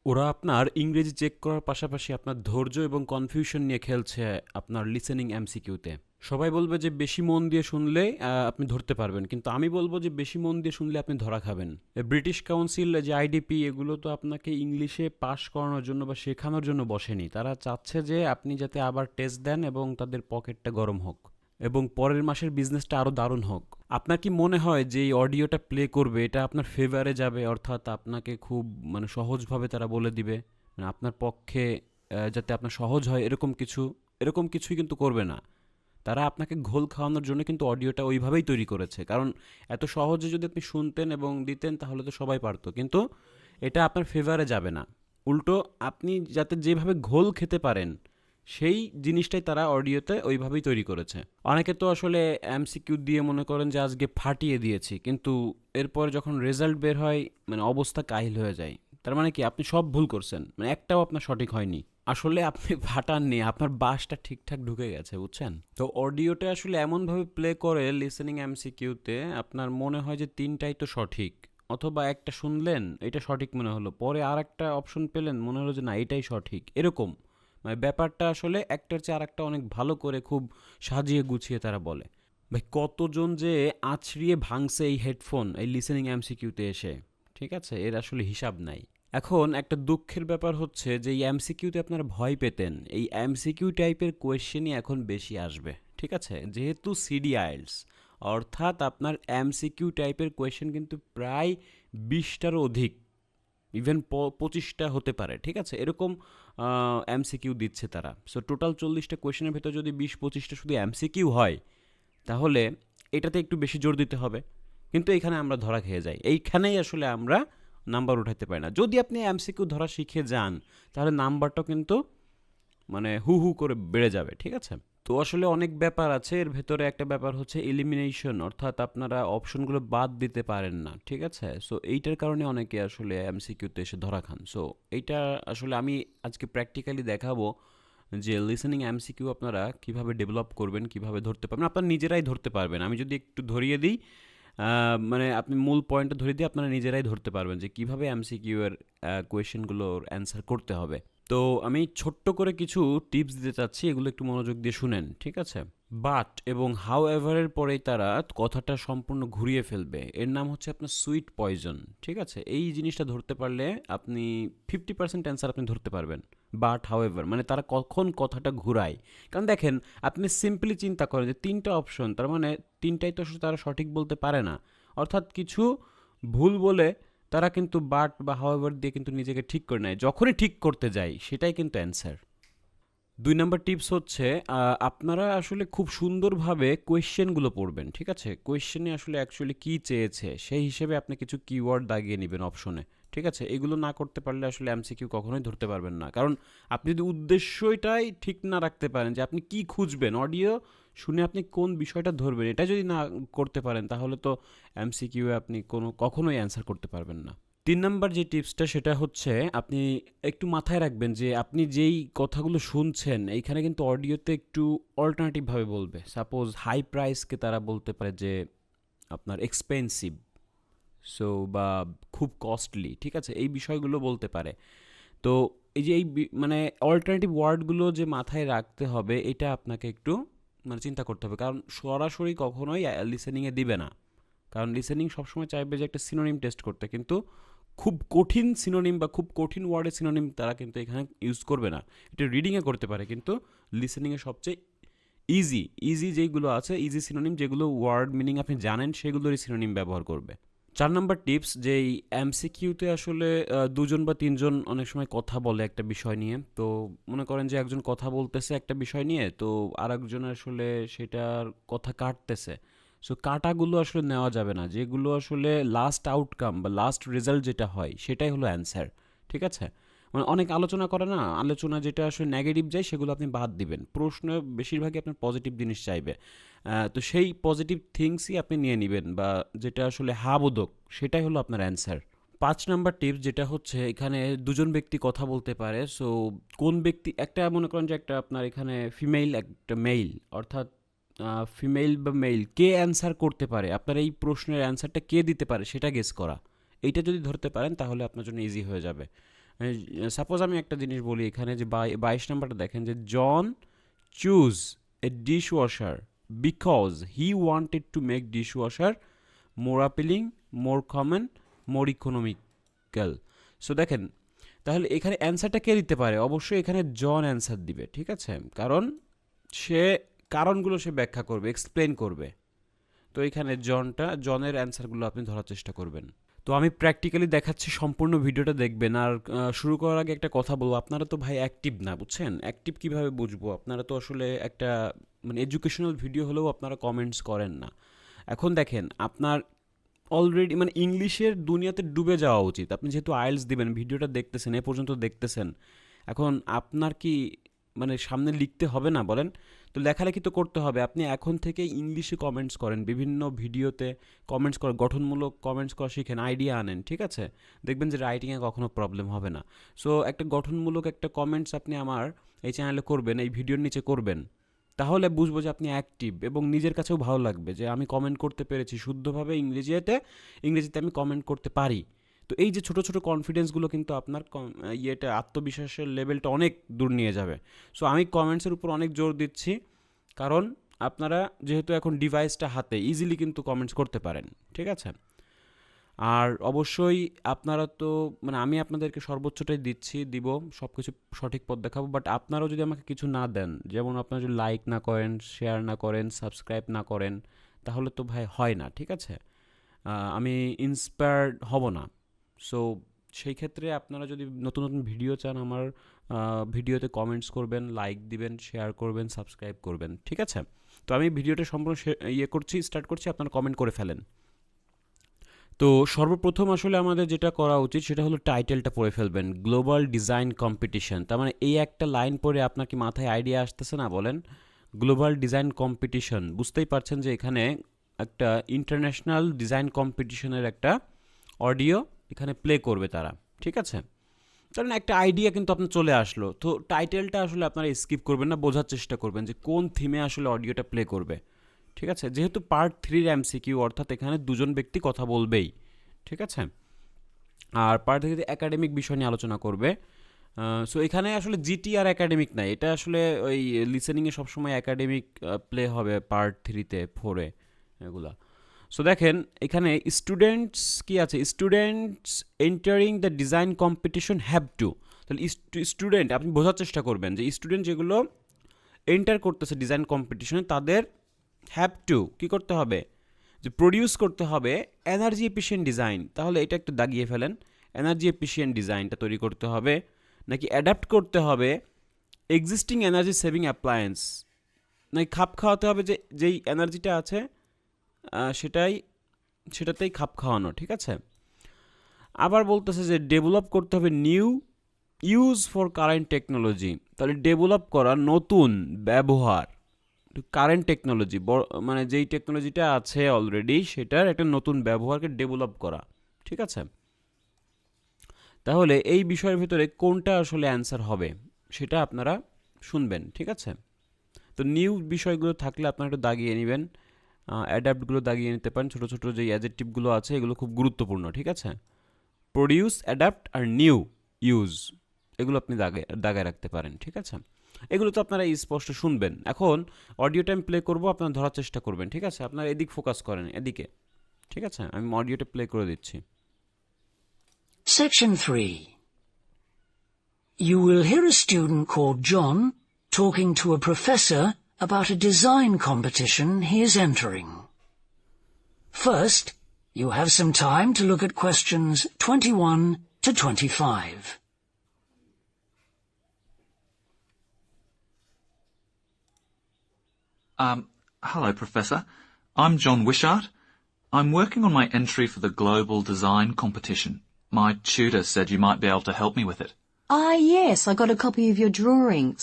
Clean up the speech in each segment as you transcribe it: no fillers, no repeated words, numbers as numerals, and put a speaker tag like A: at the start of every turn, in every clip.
A: ওরা আপনার ইংরেজি চেক করার পাশাপাশি আপনার ধৈর্য এবং কনফিউশন নিয়ে খেলছে আপনার লিসেনিং এমসিকিউতে। সবাই বলবে যে বেশি মন দিয়ে শুনলে আপনি ধরতে পারবেন, কিন্তু আমি বলবো যে বেশি মন দিয়ে শুনলে আপনি ধরা খাবেন। ব্রিটিশ কাউন্সিল যে আইডিপি, এগুলো তো আপনাকে ইংলিশে পাশ করানোর জন্য বা শেখানোর জন্য বসেনি। তারা চাচ্ছে যে আপনি যাতে আবার টেস্ট দেন এবং তাদের পকেটটা গরম হোক এবং পরের মাসের বিজনেসটা আরও দারুণ হোক। আপনার কি মনে হয় যে এই অডিওটা প্লে করবে এটা আপনার ফেভারে যাবে, অর্থাৎ আপনাকে খুব সহজভাবে তারা বলে দিবে, আপনার পক্ষে যাতে আপনার সহজ হয় এরকম কিছুই কিন্তু করবে না। তারা আপনাকে ঘোল খাওয়ানোর জন্য কিন্তু অডিওটা ওইভাবেই তৈরি করেছে, কারণ এত সহজে যদি আপনি শুনতেন এবং দিতেন তাহলে তো সবাই পারতো, কিন্তু এটা আপনার ফেভারে যাবে না। উল্টো আপনি যাতে যেভাবে ঘোল খেতে পারেন সেই জিনিসটাই তারা অডিওতে ওইভাবেই তৈরি করেছে। অনেকে তো আসলে এমসিকিউ দিয়ে মনে করেন যে আজকে ফাটিয়ে দিয়েছি, কিন্তু এরপর যখন রেজাল্ট বের হয় অবস্থা কাহিল হয়ে যায়। তার মানে কি আপনি সব ভুল করছেন, একটাও আপনার সঠিক হয়নি। আসলে আপনি ফাটাননি, আপনার বাসটা ঠিকঠাক ঢুকে গেছে, বুঝছেন? তো অডিওটা আসলে এমনভাবে প্লে করে লিসেনিং এমসিকিউতে আপনার মনে হয় যে তিনটাই তো সঠিক, অথবা একটা শুনলেন এটা সঠিক মনে হলো, পরে আর একটা অপশন পেলেন মনে হলো যে না এটাই সঠিক, এরকম। ব্যাপারটা আসলে একটার চেয়ে আরেকটা অনেক ভালো করে খুব সাজিয়ে গুছিয়ে তারা বলে। ভাই কতজন যে আছড়িয়ে ভাঙছে এই হেডফোন এই লিসেনিং এমসিকিউতে এসে, ঠিক আছে, এর আসলে হিসাব নাই। এখন একটা দুঃখের ব্যাপার হচ্ছে যে এই এমসিকিউতে আপনারা ভয় পেতেন, এই এমসিকিউ টাইপের কোয়েশ্চেনই এখন বেশি আসবে, ঠিক আছে, যেহেতু সিডি আইএলটিএস, অর্থাৎ আপনার এমসিকিউ টাইপের কোয়েশ্চেন কিন্তু প্রায় 20টারও অধিক, ইভেন 25টা হতে পারে, ঠিক আছে, এরকম এমসিকিউ দিচ্ছে তারা। সো টোটাল 40টা কোয়েশ্চেনের ভেতর যদি 20-25টা শুধু এমসিকিউ হয়, তাহলে এটাতে একটু বেশি জোর দিতে হবে। কিন্তু এখানে আমরা ধরা খেয়ে যাই, এইখানেই আসলে আমরা নাম্বার উঠাতে পারি না। যদি আপনি এমসিকিউ ধরা শিখে যান তাহলে নাম্বারটাও কিন্তু হু হু করে বেড়ে যাবে, ঠিক আছে। তো আসলে অনেক ব্যাপার আছে, এর ভেতরে একটা ব্যাপার হচ্ছে এলিমিনেশন, অর্থাৎ আপনারা অপশনগুলো বাদ দিতে পারেন না, ঠিক আছে। সো এইটার কারণে অনেকে আসলে এমসিকিউতে এসে ধরা খান। সো এইটা আসলে আমি আজকে প্র্যাকটিক্যালি দেখাবো যে লিসেনিং এমসিকিউ আপনারা কিভাবে ডেভেলপ করবেন, কিভাবে ধরতে পারবেন, আপনারা নিজেরাই ধরতে পারবেন। আমি যদি একটু ধরিয়ে দিই, আপনি মূল পয়েন্টটা ধরিয়ে দিয়ে আপনারা নিজেরাই ধরতে পারবেন যে কিভাবে এমসিকিউ এর কোয়েশ্চেনগুলোর অ্যান্সার করতে হবে। তো আমি ছোট্ট করে কিছু টিপস দিতে চাচ্ছি, এগুলো একটু মনোযোগ দিয়ে শুনেন, ঠিক আছে। বাট এবং হাউ এভারের পরেই তারা কথাটা সম্পূর্ণ ঘুরিয়ে ফেলবে, এর নাম হচ্ছে আপনার সুইট পয়জন, ঠিক আছে। এই জিনিসটা ধরতে পারলে আপনি 50% অ্যান্সার আপনি ধরতে পারবেন। বাট হাউ এভার তারা কখন কথাটা ঘুরায়, কারণ দেখেন, আপনি সিম্পলি চিন্তা করেন যে তিনটা অপশন, তার মানে তিনটাই তো তারা সঠিক বলতে পারে না, অর্থাৎ কিছু ভুল বলে তারা কিন্তু বাট বা হাউএভার দিয়ে কিন্তু নিজেকে ঠিক করে নেয়। যখনই ঠিক করতে যাই সেটাই কিন্তু অ্যান্সার। 2 নম্বর টিপস হচ্ছে আপনারা আসলে খুব সুন্দরভাবে কোয়েশ্চেনগুলো পড়বেন, ঠিক আছে। কোয়েশ্চেনে আসলে অ্যাকচুয়ালি কী চেয়েছে সেই হিসেবে আপনি কিছু কিওয়ার্ড দাগিয়ে নেবেন অপশনে, ঠিক আছে। এগুলো না করতে পারলে আসলে এমসিকিউ কখনোই ধরতে পারবেন না, কারণ আপনি যদি উদ্দেশ্যটাই ঠিক না রাখতে পারেন যে আপনি কি খুঁজবেন, অডিও শুনে আপনি কোন বিষয়টা ধরবেন, এটা যদি না করতে পারেন তাহলে তো এমসিকিউ আপনি কখনোই অ্যান্সার করতে পারবেন না। 3 নম্বর যে টিপসটা সেটা হচ্ছে আপনি একটু মাথায় রাখবেন যে আপনি যেই কথাগুলো শুনছেন এইখানে কিন্তু অডিওতে একটু অল্টারনেটিভভাবে বলবে। সাপোজ হাই প্রাইসকে তারা বলতে পারে যে আপনার এক্সপেন্সিভ, সো বা খুব কস্টলি, ঠিক আছে, এই বিষয়গুলো বলতে পারে। তো এই যে অল্টারনেটিভ ওয়ার্ডগুলো যে মাথায় রাখতে হবে, এটা আপনাকে একটু চিন্তা করতে হবে, কারণ সরাসরি কখনোই লিসেনিংয়ে দিবে না। কারণ লিসেনিং সবসময় চাইবে যে একটা সিনোনিম টেস্ট করতে, কিন্তু খুব কঠিন সিনোনিম বা খুব কঠিন ওয়ার্ডের সিনোনিম তারা কিন্তু এখানে ইউজ করবে না। এটা রিডিংয়ে করতে পারে, কিন্তু লিসেনিংয়ে সবচেয়ে ইজি ইজি যেগুলো আছে, ইজি সিনোনিম যেগুলো ওয়ার্ড মিনিং আপনি জানেন সেগুলোরই সিনোনিম ব্যবহার করবে। 4 নম্বর টিপস, যে এই এমসিকিউতে আসলে 2জন বা 3জন অনেক সময় কথা বলে একটা বিষয় নিয়ে। তো মনে করেন যে একজন কথা বলতেছে একটা বিষয় নিয়ে, তো আরেকজন আসলে সেটার কথা কাটতেছে। সো কাটাগুলো আসলে নেওয়া যাবে না, যেগুলো আসলে লাস্ট আউটকাম বা লাস্ট রেজাল্ট যেটা হয় সেটাই হলো অ্যান্সার, ঠিক আছে। অনেক আলোচনা করে না, আলোচনা যেটা আসলে নেগেটিভ যায় সেগুলো আপনি বাদ দিবেন। প্রশ্ন বেশিরভাগই আপনার পজিটিভ জিনিস চাইবে। তো সেই পজিটিভ থিংসই আপনি নিয়ে নেবেন, বা যেটা আসলে হাবোধক সেটাই হলো আপনার অ্যান্সার। 5 নম্বর টিপস যেটা হচ্ছে, এখানে 2জন ব্যক্তি কথা বলতে পারে। সো কোন ব্যক্তি, একটা মনে করেন যে একটা আপনার এখানে ফিমেল একটা মেল, অর্থাৎ ফিমেল বা মেল কে অ্যান্সার করতে পারে, আপনার এই প্রশ্নের অ্যান্সারটা কে দিতে পারে সেটা গেস করা। এইটা যদি ধরতে পারেন তাহলে আপনার জন্য ইজি হয়ে যাবে। সাপোজ আমি একটা জিনিস বলি এখানে যে 22 নাম্বারটা দেখেন যে John choose a dishwasher because he wanted to make dishwasher more appealing, more common, more economical. So দেখেন তাহলে এখানে অ্যান্সারটা কে দিতে পারে? অবশ্যই এখানে জন অ্যান্সার দিবে, ঠিক আছে, কারণ সে কারণগুলো সে ব্যাখ্যা করবে, এক্সপ্লেন করবে। তো এখানে জনের অ্যান্সারগুলো আপনি ধরার চেষ্টা করবেন। তো আমি প্র্যাকটিক্যালি দেখাচ্ছি, সম্পূর্ণ ভিডিওটা দেখবেন। আর শুরু করার আগে একটা কথা বলবো, আপনারা তো ভাই অ্যাক্টিভ না, বুঝছেন? অ্যাক্টিভ কীভাবে বুঝবো? আপনারা তো আসলে একটা মানে এডুকেশনাল ভিডিও হলেও আপনারা কমেন্টস করেন না। এখন দেখেন আপনার অলরেডি মানে ইংলিশের দুনিয়াতে ডুবে যাওয়া উচিত। আপনি যেহেতু আইএলটিএস দিবেন, ভিডিওটা দেখতেছেন, এ পর্যন্ত দেখতেছেন, এখন আপনার কি মানে সামনে লিখতে হবে না বলেন? তো লেখালেখি তো করতে হবে। আপনি এখন থেকে ইংলিশে কমেন্টস করেন, বিভিন্ন ভিডিওতে কমেন্টস করেন, গঠনমূলক কমেন্টস করা শিখেন, আইডিয়া আনেন, ঠিক আছে? দেখবেন যে রাইটিংয়ে কখনো প্রবলেম হবে না। সো একটা গঠনমূলক একটা কমেন্টস আপনি আমার এই চ্যানেলে করবেন, এই ভিডিওর নিচে করবেন। তাহলে বুঝবো যে আপনি অ্যাক্টিভ, এবং নিজের কাছেও ভালো লাগবে যে আমি কমেন্ট করতে পেরেছি শুদ্ধভাবে ইংরেজিতে আমি কমেন্ট করতে পারি। তো এই যে ছোটো ছোটো কনফিডেন্সগুলো কিন্তু আপনার আত্মবিশ্বাসের লেভেলটা অনেক দূর নিয়ে যাবে। সো আমি কমেন্টসের উপর অনেক জোর দিচ্ছি, কারণ আপনারা যেহেতু এখন ডিভাইসটা হাতে ইজিলি কিন্তু কমেন্টস করতে পারেন, ঠিক আছে? আর অবশ্যই আপনারা তো মানে আমি আপনাদেরকে সর্বোচ্চটাই দিব, সব কিছু সঠিক পথ দেখাবো। বাট আপনারাও যদি আমাকে কিছু না দেন, যেমন আপনারা যদি লাইক না করেন, শেয়ার না করেন, সাবস্ক্রাইব না করেন, তাহলে তো ভাই হয় না, ঠিক আছে? আমি ইন্সপায়ার্ড হব না। সো সেই ক্ষেত্রে আপনারা যদি নতুন নতুন ভিডিও চান, আমার ভিডিওতে কমেন্টস করবেন, লাইক দিবেন, শেয়ার করবেন, সাবস্ক্রাইব করবেন, ঠিক আছে? তো আমি ভিডিওটা সম্পূর্ণ স্টার্ট করছি, আপনারা কমেন্ট করে ফেলেন। তো সর্বপ্রথম আসলে আমাদের যেটা করা উচিত সেটা হলো টাইটেলটা পড়ে ফেলবেন, গ্লোবাল ডিজাইন কম্পিটিশন। তার মানে এই একটা লাইন পড়ে আপনার কি মাথায় আইডিয়া আসতেছে না বলেন? গ্লোবাল ডিজাইন কম্পিটিশন, বুঝতেই পারছেন যে এখানে একটা ইন্টারন্যাশনাল ডিজাইন কম্পিটিশনের একটা অডিও এখানে প্লে করবে তারা, ঠিক আছে? কারণ একটা আইডিয়া কিন্তু আপনার চলে আসলো। তো টাইটেলটা আসলে আপনারা স্কিপ করবেন না, বোঝার চেষ্টা করবেন যে কোন থিমে আসলে অডিওটা প্লে করবে, ঠিক আছে? যেহেতু পার্ট 3 এমসিকিউ, অর্থাৎ এখানে দুজন ব্যক্তি কথা বলবেই, ঠিক আছে? আর পার্ট 3 একাডেমিক বিষয় নিয়ে আলোচনা করবে। সো এখানে আসলে জিটি আর একাডেমিক নাই, এটা আসলে ওই লিসেনিংয়ে সবসময় একাডেমিক প্লে হবে পার্ট 3-তে 4-এ এগুলা। সো দেখেন এখানে স্টুডেন্টস কি আছে, students entering the design competition have to. তাহলে স্টুডেন্ট আপনি বোঝার চেষ্টা করবেন যে স্টুডেন্ট যেগুলো এন্টার করতেছে ডিজাইন কম্পিটিশনে, তাদের হ্যাভ টু কী করতে হবে, যে প্রডিউস করতে হবে এনার্জি এফিশিয়েন্ট ডিজাইন। তাহলে এটা একটু দাগিয়ে ফেলেন, এনার্জি এফিশিয়েন্ট ডিজাইনটা তৈরি করতে হবে, নাকি অ্যাডাপ্ট করতে হবে এক্সিস্টিং এনার্জি সেভিং অ্যাপ্লায়েন্স, নাকি খাপ খাওয়াতে হবে যে যেই এনার্জিটা আছে সেটাতেই খাপ খাওয়ানো, ঠিক আছে? আবার বলতেছে যে ডেভেলপ করতে হবে new use for current technology. তাহলে ডেভেলপ করা নতুন ব্যবহার, কারেন্ট টেকনোলজি মানে যেই টেকনোলজিটা আছে অলরেডি সেটার একটা নতুন ব্যবহারকে ডেভেলপ করা, ঠিক আছে? তাহলে এই বিষয়ের ভিতরে কোনটা আসলে অ্যান্সার হবে সেটা আপনারা শুনবেন, ঠিক আছে? তো নিউ বিষয়গুলো থাকলে আপনারা একটু দাগিয়ে নেবেন, অ্যাডাপ্টগুলো দাগিয়ে নিতে পারেন, ছোটো ছোটো যেই অ্যাডজেক্টিভগুলো আছে এগুলো খুব গুরুত্বপূর্ণ, ঠিক আছে? প্রডিউস, অ্যাডাপ্ট আর নিউ ইউজ, এগুলো আপনি দাগায় রাখতে পারেন, ঠিক আছে? এগুলো তো আপনারা স্পষ্ট শুনবেন। এখন অডিওটা আমি প্লে করবো, আপনারা ধরার চেষ্টা করবেন, ঠিক আছে? আপনারা এদিক ফোকাস করেন, এদিকে, ঠিক আছে? আমি অডিওটা প্লে করে দিচ্ছি।
B: Section 3. You will hear a student called John talking to a professor about a design competition he is entering. First, you have some time to look at questions 21 to 25.
C: Hello, Professor. I'm John Wishart. I'm working on my entry for the Global Design Competition. My tutor said you might be able to help me with it.
D: Ah, yes, I got a copy of your drawings.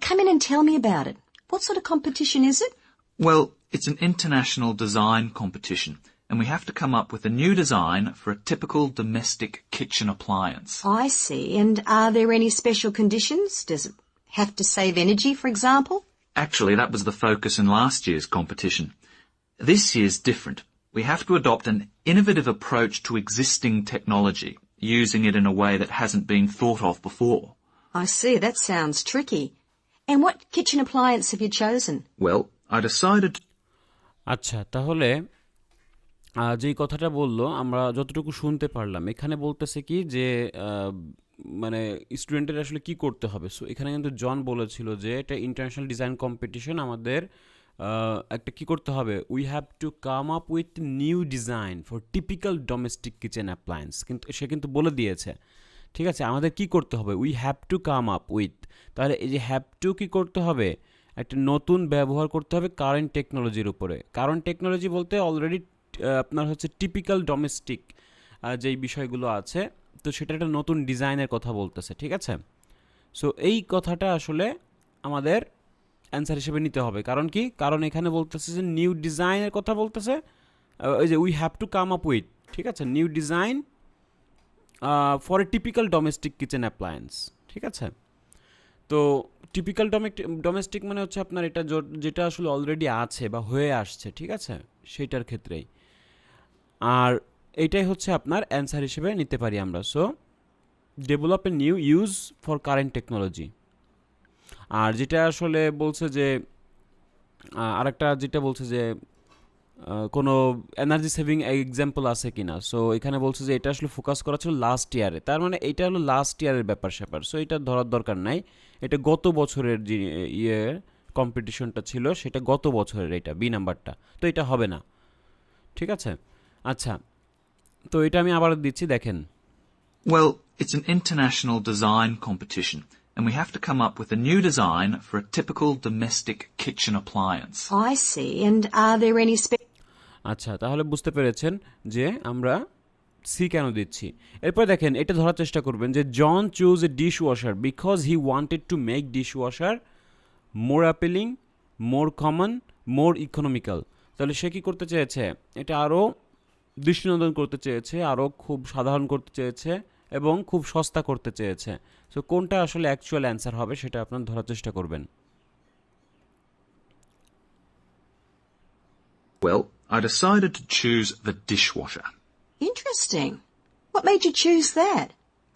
D: Come in and tell me about it. What sort of competition is it?
C: Well, it's an international design competition, and we have to come up with a new design for a typical domestic kitchen appliance.
D: I see. And are there any special conditions? Does it have to save energy, for example?
C: Actually, that was the focus in last year's competition. This year's different. We have to adopt an innovative approach to existing technology. using it in a way that hasn't been thought of before.
D: I see, that sounds tricky. And what kitchen appliance have you chosen?
C: Well, I decided
A: আচ্ছা, তাহলে যেই কথাটা বললো আমরা যতটুকু শুনতে পারলাম, এখানে বলতেছে কি যে মানে স্টুডেন্টের আসলে কি করতে হবে। সো এখানে কিন্তু জন বলেছিল যে এটা ইন্টারন্যাশনাল ডিজাইন কম্পিটিশন, আমাদের একটা কি করতে হবে, we have to come up with new design for typical domestic kitchen appliance. কিন্তু সে কিন্তু বলে দিয়েছে, ঠিক আছে, আমাদের কি করতে হবে, we have to come up with. তাহলে এই যে হ্যাভ টু কি করতে হবে, একটা নতুন ব্যবহার করতে হবে কারেন্ট টেকনোলজির উপরে। কারেন্ট টেকনোলজি বলতে অলরেডি আপনার হচ্ছে টিপিক্যাল ডোমেস্টিক যেই বিষয়গুলো আছে, তো সেটা একটা নতুন ডিজাইনের কথা বলতেছে, ঠিক আছে। সো এই কথাটা আসলে আমাদের অ্যান্সার হিসেবে নিতে হবে। কারণ কি, কারণ এখানে বলতেছে যে নিউ ডিজাইনের কথা বলতেছে, ওই যে we have to come up with, ঠিক আছে, new design for a typical domestic kitchen appliance, ঠিক আছে। তো টিপিক্যাল ডোমেস্টিক মানে হচ্ছে আপনার এটা যেটা আসলে অলরেডি আছে বা হয়ে আসছে, ঠিক আছে, সেইটার ক্ষেত্রেই। আর এইটাই হচ্ছে আপনার অ্যান্সার হিসেবে নিতে পারি আমরা। So develop a new use for current technology. আর যেটা আসলে বলছে যে আরেকটা যেটা বলছে যে কোনো এনার্জি সেভিং এক্সাম্পল আছে কিনা। সো এখানে বলছে যে এটা আসলে ফোকাস করা ছিল লাস্ট ইয়ারে, তার মানে এটা হলো লাস্ট ইয়ারের ব্যাপার স্যাপার। সো এটা ধরার দরকার নাই, এটা গত বছরের যে কম্পিটিশনটা ছিল সেটা গত বছরের, এটা বি নাম্বারটা, তো এটা হবে না, ঠিক আছে। আচ্ছা, তো এটা আমি আবার দিচ্ছি, দেখেন।
C: Well, it's an international design competition, and we have to come up with a new design for a typical domestic kitchen appliance.
D: I see. And are there any
A: আচ্ছা, তাহলে বুঝতে পেরেছেন যে আমরা সি কেন দিচ্ছি। এরপর দেখেন, এটা ধরার চেষ্টা করবেন যে John choose a dishwasher because he wanted to make dishwasher more appealing, more common, more economical. তাহলে সে কী করতে চেয়েছে, এটা আরও দৃষ্টিনন্দন করতে চেয়েছে, আরও খুব সাধারণ করতে চেয়েছে এবং খুব সস্তা করতে চেয়েছে। সো কোনটা আসলে অ্যাকচুয়াল অ্যান্সার হবে সেটা আপনার ধরার চেষ্টা করবেন।
C: Well, I decided to choose the dishwasher.
D: Interesting. What made you choose that?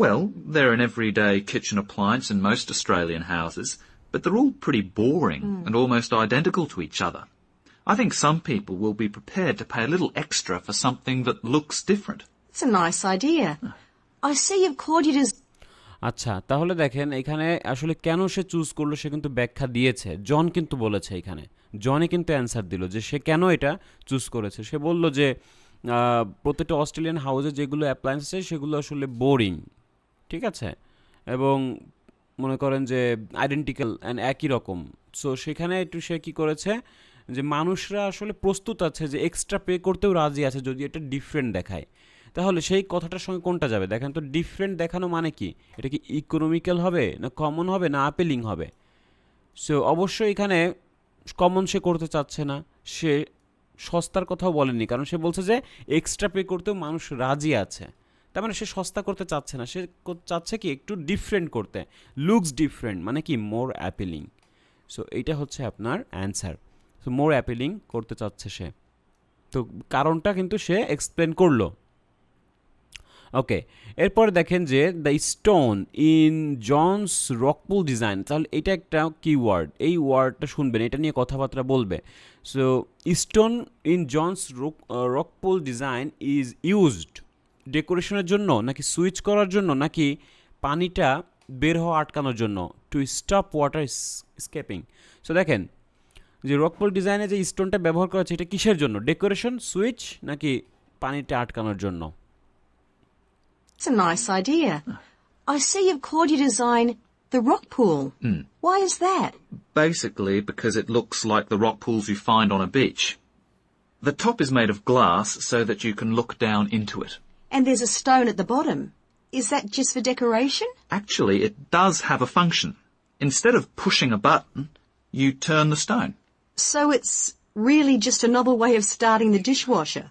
C: Well, they're an everyday kitchen appliance in most Australian houses, but they're all pretty boring and almost identical to each other. I think some people will be prepared to pay a little extra for something that looks different.
D: It's a nice idea. I see you've called your
A: আচ্ছা, তাহলে দেখেন এখানে আসলে কেন সে choose করলো সে কিন্তু ব্যাখ্যা দিয়েছে, জন কিন্তু বলেছে, এখানে জনই কিন্তু অ্যান্সার দিল যে সে কেন এটা চুজ করেছে। সে বলল যে প্রত্যেকটা অস্ট্রেলিয়ান হাউসে যেগুলো অ্যাপ্লায়েন্স আছে সেগুলো আসলে বোরিং, ঠিক আছে, এবং মনে করেন যে আইডেন্টিক্যাল অ্যান্ড একই রকম। সো সেখানে একটু সে কী করেছে যে মানুষরা আসলে প্রস্তুত আছে যে এক্সট্রা পে করতেও রাজি আছে যদি এটা ডিফারেন্ট দেখায়। তাহলে সেই কথাটার সঙ্গে কোনটা যাবে, দেখেন তো, ডিফারেন্ট দেখানো মানে কি, এটা কি ইকোনমিক্যাল হবে না কমন হবে না আপেলিং হবে। সো অবশ্যই এখানে কমন সে করতে চাচ্ছে না, সে সস্তার কথাও বলেনি, কারণ সে বলছে যে এক্সট্রা পে করতেও মানুষ রাজি আছে, তার মানে সে সস্তা করতে চাচ্ছে না, সে চাচ্ছে কি একটু ডিফারেন্ট করতে, লুকস ডিফারেন্ট মানে কি মোর অ্যাপিলিং। সো এইটা হচ্ছে আপনার অ্যান্সার। সো মোর অ্যাপিলিং করতে চাচ্ছে সে, তো কারণটা কিন্তু সে এক্সপ্লেন করলো। ওকে, এরপর দেখেন যে the stone in John's rockpool design, তাহলে এটা একটা কিওয়ার্ড, এই ওয়ার্ডটা শুনবেন, এটা নিয়ে কথাবার্তা বলবে। So stone in John's rockpool design is used ডেকোরেশনের জন্য নাকি সুইচ করার জন্য নাকি পানিটা বের হওয়া আটকানোর জন্য, to stop water escaping. So দেখেন যে রকপুল ডিজাইনে যে স্টোনটা ব্যবহার করা হচ্ছে এটা কিসের জন্য, ডেকোরেশন, সুইচ নাকি পানিটা আটকানোর জন্য?
D: It's a nice idea. I see you've called your design the rock pool. Why is that?
C: Basically, because it looks like the rock pools you find on a beach. The top is made of glass so that you can look down into it.
D: And there's a stone at the bottom. Is that just for decoration?
C: Actually, it does have a function. Instead of pushing a button, you turn the stone.
D: So it's really just another way of starting the dishwasher.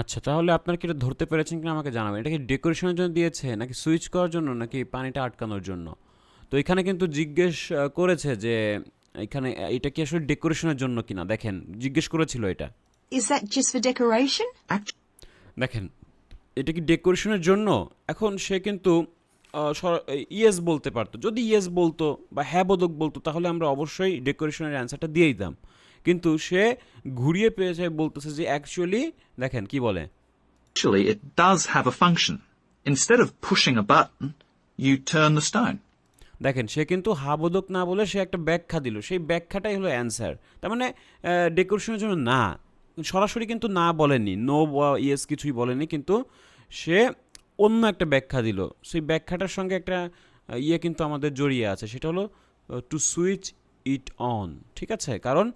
A: আচ্ছা, তাহলে আপনার কি এটা ধরতে পেরেছেন কিনা আমাকে জানাবেন। এটা কি ডেকোরেশনের জন্য দিয়েছে নাকি সুইচ করার জন্য নাকি পানিটা আটকানোর জন্য? তো এখানে কিন্তু জিজ্ঞেস করেছে যে এখানে এটা কি আসলে ডেকোরেশনের জন্য কিনা, দেখেন জিজ্ঞেস করেছিল এটা।
D: Is that just for decoration?
A: দেখেন এটা কি ডেকোরেশনের জন্য? এখন সে কিন্তু ইয়েস বলতে পারতো। যদি ইয়েস বলতো বা হ্যাঁ বোধক বলতো তাহলে আমরা অবশ্যই ডেকোরেশনের অ্যান্সারটা দিয়ে দিতাম। কিন্তু সে ঘুরিয়ে পেয়েছে বলতেছে যে অ্যাকচুয়ালি দেখেন কি বলে।
C: Actually, it does have a function. Instead of pushing a button, you turn the stone.
A: দেখেন সে কিন্তু হাবোদক না বলে সে একটা ব্যাখ্যা দিল, সেই ব্যাখ্যাটাই হলো অ্যান্সার। তার মানে ডেকোরেশনের জন্য না, সরাসরি কিন্তু না বলেনি, নো বা ইয়েস কিছুই বলেনি, কিন্তু সে অন্য একটা ব্যাখ্যা দিল। সেই ব্যাখ্যাটার সঙ্গে একটা ইয়ে কিন্তু আমাদের জড়িয়ে আছে, সেটা হলো টু সুইচ ইট অন। ঠিক আছে, কারণ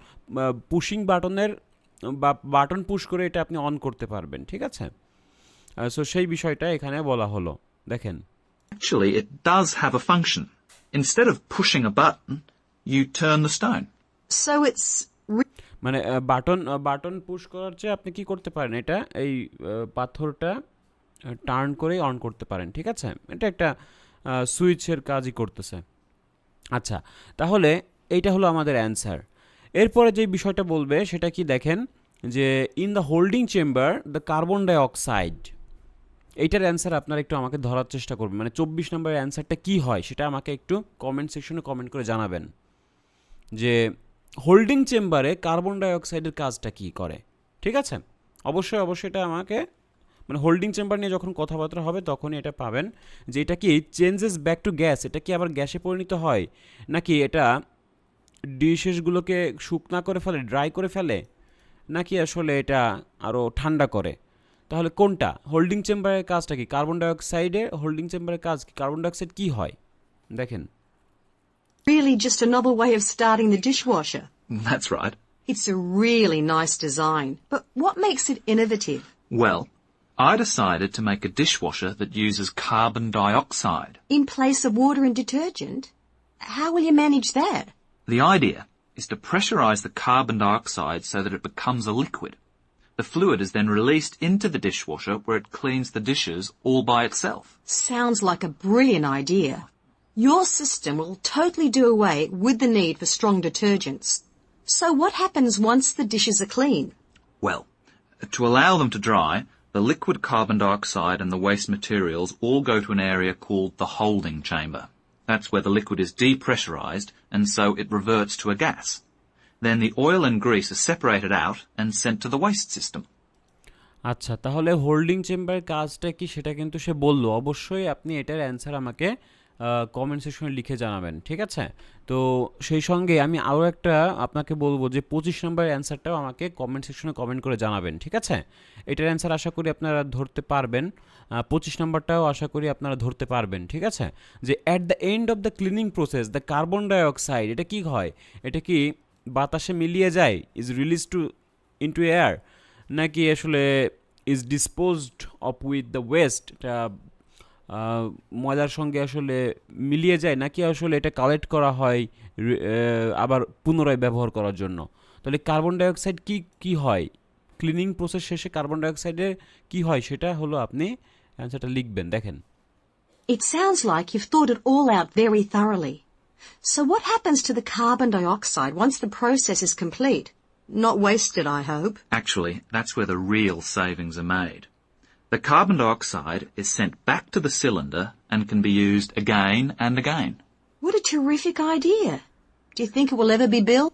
A: পুশিং বাটনের বা বাটন পুশ করে এটা আপনি অন করতে পারবেন। ঠিক আছে, সো সেই বিষয়টা এখানে বলা হলো। দেখেন
C: Actually, it does have a function. Instead of pushing a button, you turn the stone.
D: So it's
A: মানে বাটন পুশ করার চেয়ে আপনি কি করতে পারেন, এটা এই পাথরটা টার্ন করে অন করতে পারেন। ঠিক আছে, এটা একটা সুইচের কাজই করতেছে। আচ্ছা, তাহলে এইটা হলো আমাদের অ্যান্সার। এরপরে যে বিষয়টা বলবে সেটা কি দেখেন, যে in the holding chamber the carbon ডাই অক্সাইড, এইটার অ্যান্সার আপনারা একটু আমাকে ধরার চেষ্টা করবেন। মানে 24 নম্বরের অ্যান্সারটা কি হয় সেটা আমাকে একটু কমেন্ট সেকশনে কমেন্ট করে জানাবেন, যে হোল্ডিং চেম্বারে কার্বন ডাই অক্সাইডের কাজটা কি করে। ঠিক আছে, অবশ্যই এটা আমাকে, মানে হোল্ডিং চেম্বার নিয়ে যখন কথাবার্তা হবে তখনই এটা পাবেন, যে এটা কি চেঞ্জেস ব্যাক টু গ্যাস, এটা কি আবার গ্যাসে পরিণত হয়, নাকি এটা ডিশেসগুলোকে শুকনা করে ফেলে, ড্রাই করে ফেলে, নাকি আসলে এটা আরও ঠান্ডা করে। তাহলে কোনটা হোল্ডিং চেম্বারের কাজটা কি? কার্বন ডাই অক্সাইডের হোল্ডিং চেম্বারের কাজ কি? কার্বন ডাই অক্সাইড কি হয় দেখেন।
D: really just a novel way of starting the dishwasher.
C: That's right.
D: It's a really nice design. But what makes it innovative?
C: Well, I decided to make a dishwasher that uses carbon dioxide.
D: In place of water and detergent? How will you manage that?
C: The idea is to pressurize the carbon dioxide so that it becomes a liquid. The fluid is then released into the dishwasher where it cleans the dishes all by itself.
D: Sounds like a brilliant idea. Your system will totally do away with the need for strong detergents. So what happens once the dishes are clean?
C: Well, to allow them to dry, the liquid carbon dioxide and the waste materials all go to an area called the holding chamber. That's where the liquid is depressurized and so it reverts to a gas. Then the oil and grease are separated out and sent to the waste system.
A: আচ্ছা, তাহলে holding চেম্বারের কাজটা কি সেটা কিন্তু সে বলল। অবশ্যই আপনি এটার অ্যান্সার আমাকে কমেন্ট সেকশনে লিখে জানাবেন। ঠিক আছে, তো সেই সঙ্গে আমি আরও একটা আপনাকে বলবো যে 25 নম্বরের অ্যান্সারটাও আমাকে কমেন্ট সেকশনে কমেন্ট করে জানাবেন। ঠিক আছে, এটার অ্যান্সার আশা করি আপনারা ধরতে পারবেন। 25 নম্বরটাও আশা করি আপনারা ধরতে পারবেন। ঠিক আছে, যে at the end of the cleaning process the carbon ডাই অক্সাইড, এটা কি হয়, এটা কি বাতাসে মিলিয়ে যায়, is release to into air, নাকি আসলে is disposed of with the waste, এটা ময়লার সঙ্গে আসলে মিলিয়ে যায়, নাকি আসলে এটা কালেক্ট করা হয় আবার পুনরায় ব্যবহার করার জন্য। তাহলে কার্বন ডাইঅক্সাইড কি হয়, ক্লিনিং প্রসেস শেষে কার্বন ডাইঅক্সাইডের কি হয় সেটা হলো আপনি অ্যান্সারটা লিখবেন। দেখেন
D: It sounds like you've thought it all out very thoroughly. So what happens to the carbon dioxide once the process is complete? Not wasted, I hope.
C: Actually, that's where the real savings are made. The carbon dioxide is sent back to the cylinder and can be used again and again.
D: What a terrific idea. Do you think it will ever be built?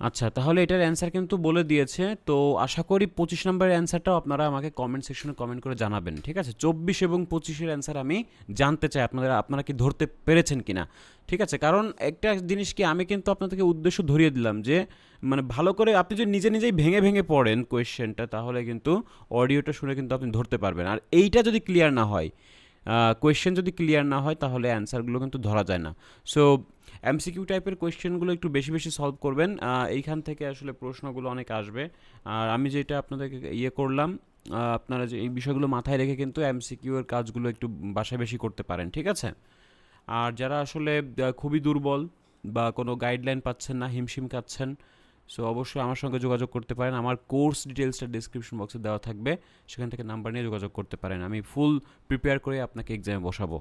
A: আচ্ছা, তাহলে এটার answer কিন্তু বলে দিয়েছে। তো আশা করি 25 নম্বরের অ্যান্সারটাও আপনারা আমাকে কমেন্ট সেকশনে কমেন্ট করে জানাবেন। ঠিক আছে, 24 এবং 25-এর অ্যান্সার আমি জানতে চাই আপনারা কি ধরতে পেরেছেন কিনা। ঠিক আছে, কারণ একটা জিনিস কি, আমি কিন্তু আপনাদেরকে উদ্দেশ্য ধরিয়ে দিলাম যে মানে ভালো করে আপনি যদি নিজেই ভেঙে পড়েন কোয়েশ্চেনটা, তাহলে কিন্তু অডিওটা শুনে কিন্তু আপনি ধরতে পারবেন। আর এইটা যদি ক্লিয়ার না হয়, কোয়েশ্চেন যদি ক্লিয়ার না হয়, তাহলে অ্যান্সারগুলো কিন্তু ধরা যায় না। সো এমসিকিউ টাইপের কোয়েশ্চেনগুলো একটু বেশি সলভ করবেন, এইখান থেকে আসলে প্রশ্নগুলো অনেক আসবে। আর আমি যেটা আপনাদেরকে করলাম, আপনারা যে এই বিষয়গুলো মাথায় রেখে কিন্তু এমসিকিউ এর কাজগুলো একটু বাসায় বেশি করতে পারেন। ঠিক আছে, আর যারা আসলে খুবই দুর্বল বা কোনো গাইডলাইন পাচ্ছেন না, হিমশিম খাচ্ছেন, সো অবশ্যই আমার সঙ্গে যোগাযোগ করতে পারেন। আমার কোর্স ডিটেলসটা ডিসক্রিপশন বক্সে দেওয়া থাকবে, সেখান থেকে নাম্বার নিয়ে যোগাযোগ করতে পারেন। আমি ফুল প্রিপেয়ার করে আপনাকে এক্সামে বসাবো।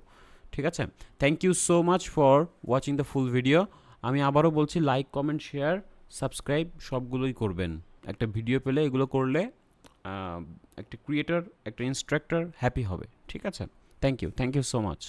A: ঠিক আছে, thank you so much for watching the full video. আমি আবারও বলছি, লাইক, কমেন্ট, শেয়ার, সাবস্ক্রাইব সবগুলোই করবেন। একটা ভিডিও পেলে এগুলো করলে একটা ক্রিয়েটর, একটা ইনস্ট্রাক্টর হ্যাপি হবে। ঠিক আছে, থ্যাংক ইউ সো মাচ।